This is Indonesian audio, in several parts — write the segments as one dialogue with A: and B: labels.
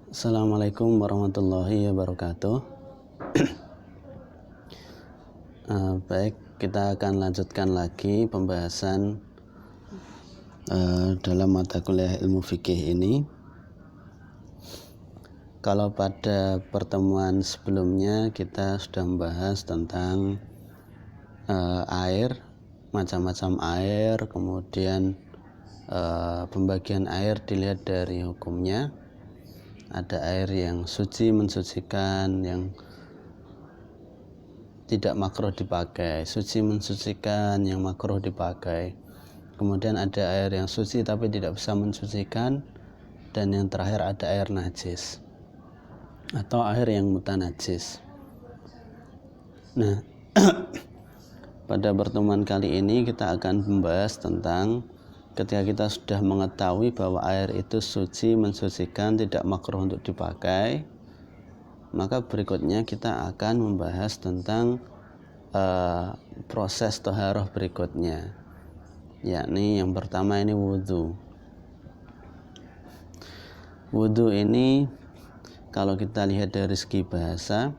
A: Assalamualaikum warahmatullahi wabarakatuh. Baik, kita akan lanjutkan lagi pembahasan dalam mata kuliah ilmu fikih ini. Kalau pada pertemuan sebelumnya kita sudah membahas tentang air, macam-macam air, kemudian pembagian air dilihat dari hukumnya. Ada air yang suci mensucikan, yang tidak makruh dipakai, suci mensucikan, yang makruh dipakai. Kemudian ada air yang suci tapi tidak bisa mensucikan, dan yang terakhir ada air najis atau air yang mutanajis. Nah, pada pertemuan kali ini kita akan membahas tentang ketika kita sudah mengetahui bahwa air itu suci, mensucikan, tidak makruh untuk dipakai, maka berikutnya kita akan membahas tentang proses toharoh berikutnya, yakni yang pertama ini wudhu. Wudhu ini kalau kita lihat dari segi bahasa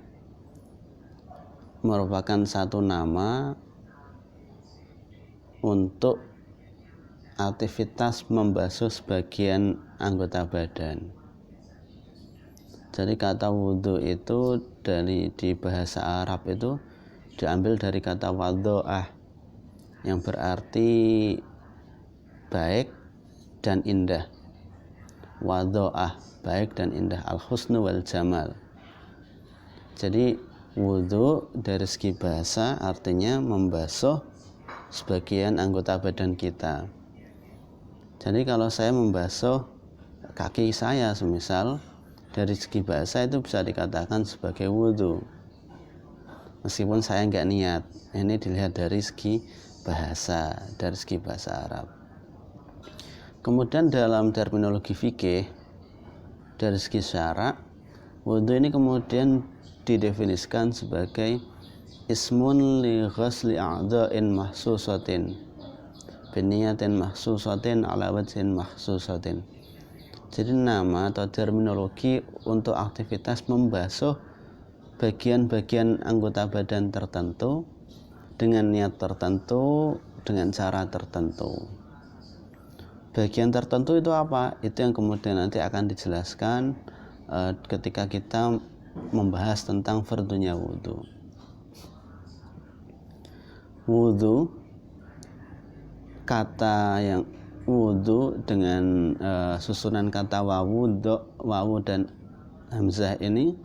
A: merupakan satu nama untuk aktivitas membasuh sebagian anggota badan. Jadi kata wudhu itu di bahasa Arab itu diambil dari kata wadho'ah yang berarti baik dan indah. Wadho'ah, baik dan indah, al-husnu wal jamal. Jadi wudhu dari segi bahasa artinya membasuh sebagian anggota badan kita. Jadi kalau saya membasuh kaki saya semisal, dari segi bahasa itu bisa dikatakan sebagai wudhu, meskipun saya nggak niat. Ini dilihat dari segi bahasa, dari segi bahasa Arab. Kemudian dalam terminologi fikih, dari segi syarak, wudhu ini kemudian didefinisikan sebagai ismun li ghasli a'dha'in mahsusatin biniyatin mahsusatin ala wajhin mahsusatin. Jadi nama atau terminologi untuk aktivitas membasuh bagian-bagian anggota badan tertentu dengan niat tertentu, dengan cara tertentu. Bagian tertentu itu apa? Itu yang kemudian nanti akan dijelaskan ketika kita membahas tentang fardunya wudhu. Wudhu, kata yang wudhu dengan susunan kata wawu dan hamzah ini,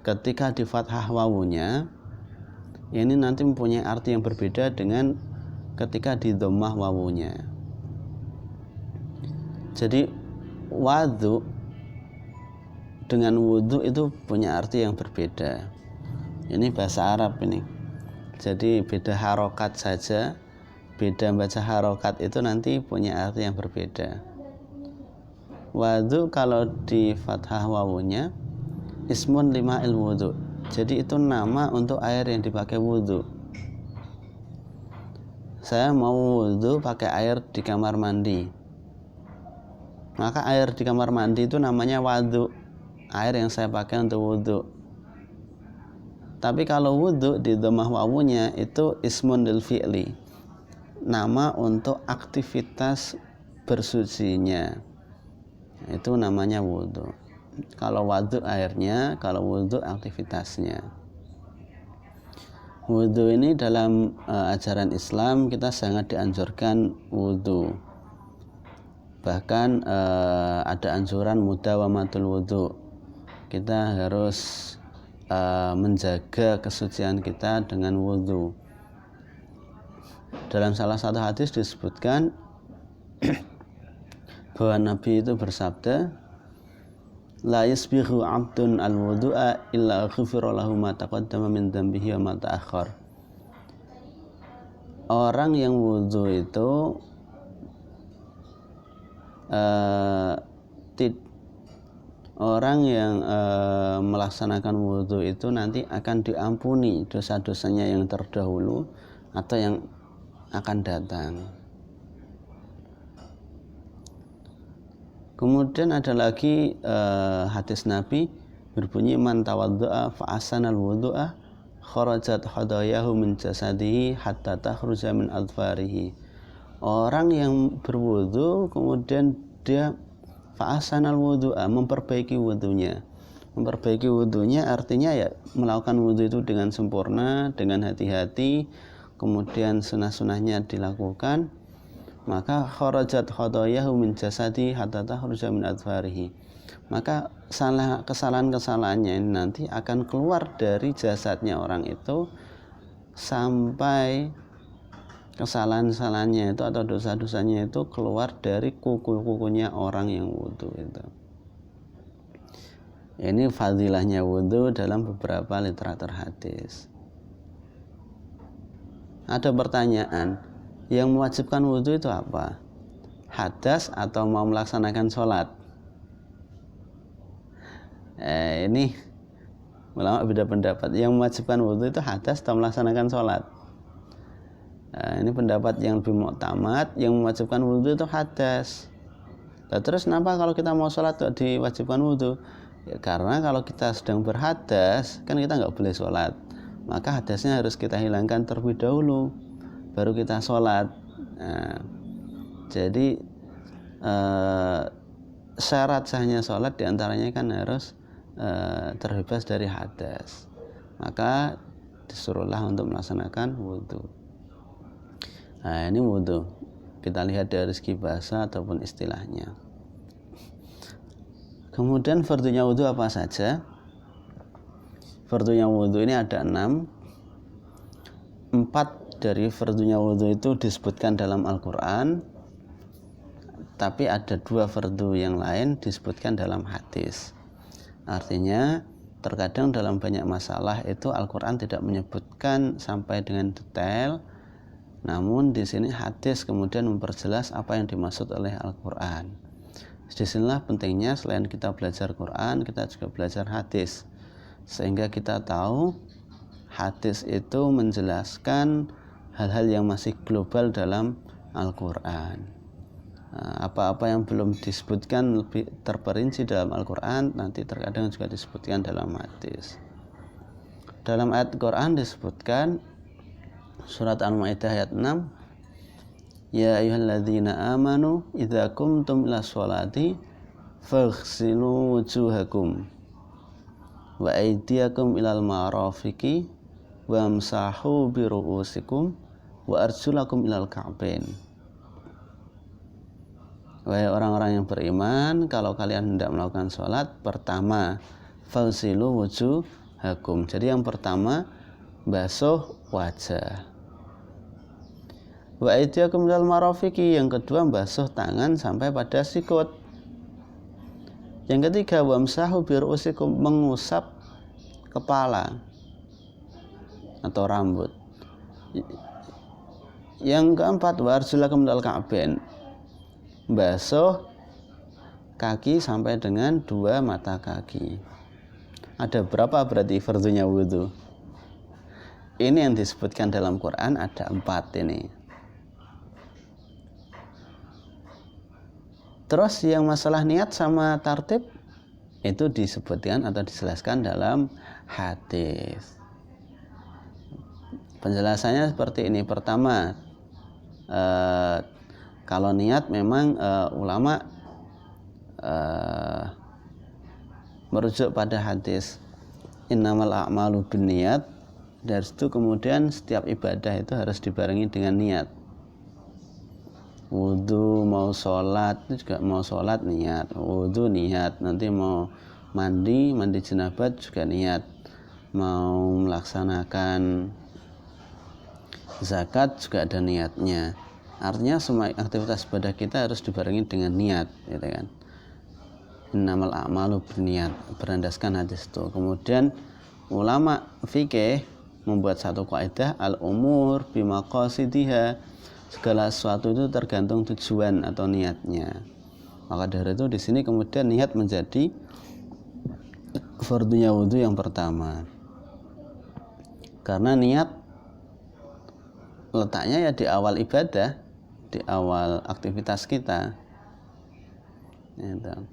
A: ketika di fathah wawunya ini nanti mempunyai arti yang berbeda dengan ketika di dhammah wawunya. Jadi wadhu dengan wudhu itu punya arti yang berbeda. Ini bahasa Arab ini. Jadi beda harokat saja, beda baca harokat itu nanti punya arti yang berbeda. Wadhu kalau di fathah wawunya ismun lima'il wudhu. Jadi itu nama untuk air yang dipakai wudhu. Saya mau wudhu pakai air di kamar mandi, maka air di kamar mandi itu namanya wadhu, air yang saya pakai untuk wudhu. Tapi kalau wudhu di dhammah wawunya itu ismun lil fi'li, nama untuk aktivitas bersucinya, itu namanya wudhu. Kalau wadhu airnya, kalau wudhu aktivitasnya. Wudhu ini dalam ajaran Islam kita sangat dianjurkan wudhu. Bahkan ada anjuran mudawamatul wudhu. Kita harus menjaga kesucian kita dengan wudhu. Dalam salah satu hadis disebutkan bahwa Nabi itu bersabda, la yasbihu 'abdun al-wudu'a illa ghufira lahu ma taqaddama min dhanbihi wa ma ta'akhkhar. Orang yang wudhu itu orang yang melaksanakan wudhu itu nanti akan diampuni dosa-dosanya yang terdahulu atau yang akan datang. Kemudian ada lagi hadis Nabi berbunyi, man tawaddu'a fa ahsanal wudu'a kharajat hadayahu min jasadihi hatta takhruja min adfarihi. Orang yang berwudu kemudian dia fa ahsanal wudu'a, memperbaiki wudunya. Memperbaiki wudunya artinya ya melakukan wudu itu dengan sempurna, dengan hati-hati, kemudian sunah-sunahnya dilakukan, maka kharajat khatayahu min jasadi hatta takhruja min adfarihi. Maka kesalahan-kesalahannya ini nanti akan keluar dari jasadnya orang itu sampai kesalahan-kesalahannya itu atau dosa-dosanya itu keluar dari kuku-kukunya orang yang wudu itu. Ini fadilahnya wudu dalam beberapa literatur hadis. Ada pertanyaan, yang mewajibkan wudu itu apa? Hadas atau mau melaksanakan sholat? Ini ulama beda pendapat. Yang mewajibkan wudu itu hadas atau melaksanakan sholat? Ini pendapat yang lebih mu'tamad. Yang mewajibkan wudu itu hadas. Nah, terus kenapa kalau kita mau sholat kok diwajibkan wudu? Ya, karena kalau kita sedang berhadas kan kita nggak boleh sholat, maka hadasnya harus kita hilangkan terlebih dahulu baru kita sholat. Nah, jadi syarat sahnya sholat diantaranya kan harus terbebas dari hadas, maka disuruhlah untuk melaksanakan wudhu. Nah, ini wudhu kita lihat dari segi bahasa ataupun istilahnya. Kemudian fardunya wudhu apa saja? Fardunya wudhu ini ada 6. 4 dari fardunya wudhu itu disebutkan dalam Al-Quran, tapi ada 2 fardu yang lain disebutkan dalam hadis. Artinya terkadang dalam banyak masalah itu Al-Quran tidak menyebutkan sampai dengan detail, namun di sini hadis kemudian memperjelas apa yang dimaksud oleh Al-Quran. Disinilah pentingnya selain kita belajar Quran, kita juga belajar hadis, sehingga kita tahu hadis itu menjelaskan hal-hal yang masih global dalam Al-Quran. Apa-apa yang belum disebutkan lebih terperinci dalam Al-Quran nanti terkadang juga disebutkan dalam hadis. Dalam ayat Quran disebutkan surat Al-Maidah ayat 6, ya ayyuhalladzina amanu idza qumtum ila sholati faghsilu wujuhakum wa aydiyakum ilal marafiqi wamsahu bi ru'usikum wa arjulakum ilal ka'bain. Wahai orang-orang yang beriman, kalau kalian hendak melakukan sholat, pertama faghsilu wujuhakum. Jadi yang pertama basuh wajah. Wa aydiyakum ilal marafiqi, yang kedua basuh tangan sampai pada sikut. Yang ketiga wamsahu bi ru'usikum, mengusap kepala atau rambut. Yang keempat wa arjulakum ilal ka'bain, basuh kaki sampai dengan 2 mata kaki. Ada berapa berarti fardunya wudu? Ini yang disebutkan dalam Quran ada 4 ini. Terus yang masalah niat sama tartib itu disebutkan atau dijelaskan dalam hadis. Penjelasannya seperti ini. Pertama, kalau niat memang ulama merujuk pada hadis innamal a'malu binniyat. Dari situ kemudian setiap ibadah itu harus dibarengi dengan niat. Wudu mau sholat itu juga mau sholat niat, wudu niat, nanti mau mandi jenabat juga niat, mau melaksanakan zakat juga ada niatnya. Artinya semua aktivitas ibadah kita harus dibarengi dengan niat, gitu kan. Innamal a'malu binniyat, berlandaskan hadis itu. Kemudian ulama fikih membuat satu kaidah al-umur bimaqasidiha, segala sesuatu itu tergantung tujuan atau niatnya. Maka dari itu di sini kemudian niat menjadi fardunya wudu yang pertama. Karena niat letaknya ya di awal ibadah, di awal aktivitas kita. Gitu.